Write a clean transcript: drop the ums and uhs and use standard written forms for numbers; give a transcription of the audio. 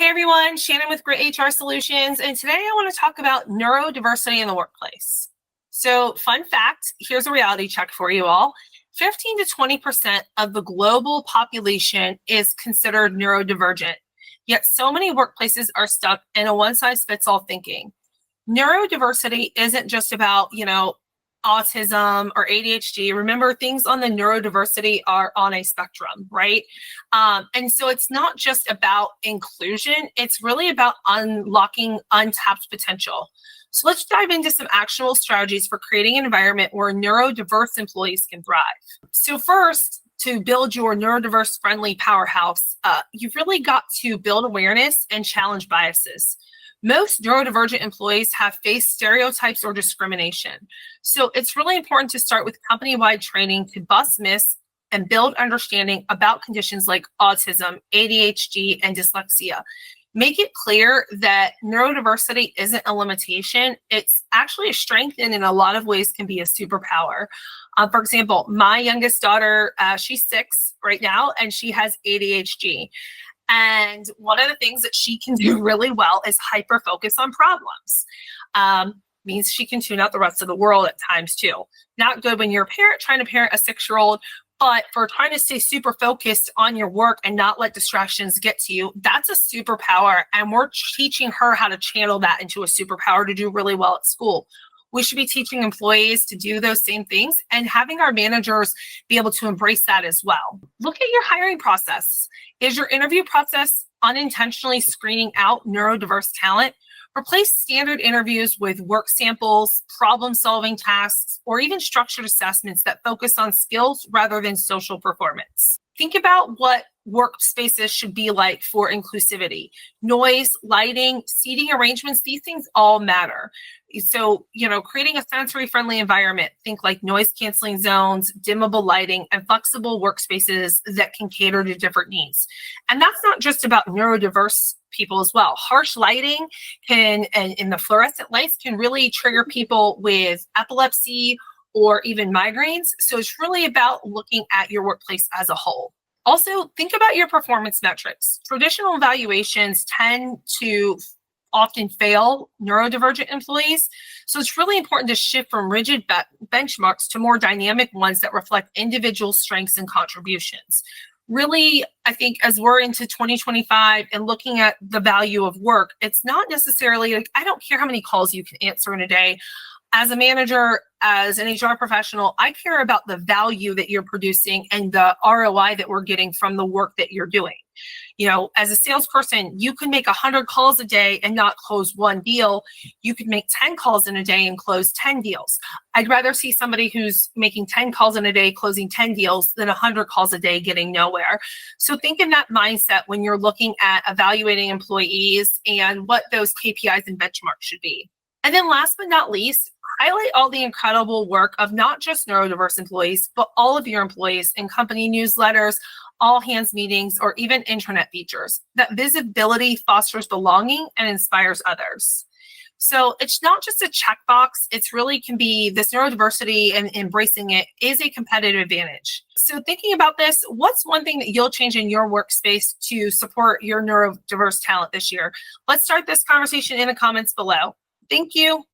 Hey everyone, Shannon with Great HR Solutions, and today I want to talk about neurodiversity in the workplace. So, fun fact, here's a reality check for you all. 15 to 20% of the global population is considered neurodivergent, yet so many workplaces are stuck in a one-size-fits-all thinking. Neurodiversity isn't just about, autism or ADHD. Remember, things on the neurodiversity are on a spectrum, right? And so it's not just about inclusion, it's really about unlocking untapped potential. So let's dive into some actionable strategies for creating an environment where neurodiverse employees can thrive. So first, to build your neurodiverse friendly powerhouse, you've really got to build awareness and challenge biases. Most neurodivergent employees have faced stereotypes or discrimination. So it's really important to start with company-wide training to bust myths and build understanding about conditions like autism, ADHD, and dyslexia. Make it clear that neurodiversity isn't a limitation. It's actually a strength and in a lot of ways can be a superpower. For example, my youngest daughter, she's 6 right now, and she has ADHD. And one of the things that she can do really well is hyper focus on problems. Means she can tune out the rest of the world at times too. Not good when you're a parent trying to parent a 6-year-old, but for trying to stay super focused on your work and not let distractions get to you, that's a superpower. And we're teaching her how to channel that into a superpower to do really well at school. We should be teaching employees to do those same things and having our managers be able to embrace that as well. Look at your hiring process. Is your interview process unintentionally screening out neurodiverse talent? Replace standard interviews with work samples, problem-solving tasks, or even structured assessments that focus on skills rather than social performance. Think about what workspaces should be like for inclusivity. Noise, lighting, seating arrangements, these things all matter. So, creating a sensory-friendly environment, think like noise-canceling zones, dimmable lighting, and flexible workspaces that can cater to different needs. And that's not just about neurodiverse people as well. Harsh lighting and the fluorescent lights can really trigger people with epilepsy or even migraines. So it's really about looking at your workplace as a whole. Also, think about your performance metrics. Traditional evaluations tend to often fail neurodivergent employees. So it's really important to shift from rigid benchmarks to more dynamic ones that reflect individual strengths and contributions. Really, I think as we're into 2025 and looking at the value of work, it's not necessarily like, I don't care how many calls you can answer in a day. As a manager, as an HR professional, I care about the value that you're producing and the ROI that we're getting from the work that you're doing. As a salesperson, you can make 100 calls a day and not close one deal. You could make 10 calls in a day and close 10 deals. I'd rather see somebody who's making 10 calls in a day, closing 10 deals than 100 calls a day getting nowhere. So think in that mindset when you're looking at evaluating employees and what those KPIs and benchmarks should be. And then last but not least, highlight all the incredible work of not just neurodiverse employees, but all of your employees in company newsletters, all hands meetings, or even intranet features. That visibility fosters belonging and inspires others. So it's not just a checkbox, it's really can be this neurodiversity, and embracing it is a competitive advantage. So thinking about this, what's one thing that you'll change in your workspace to support your neurodiverse talent this year? Let's start this conversation in the comments below. Thank you.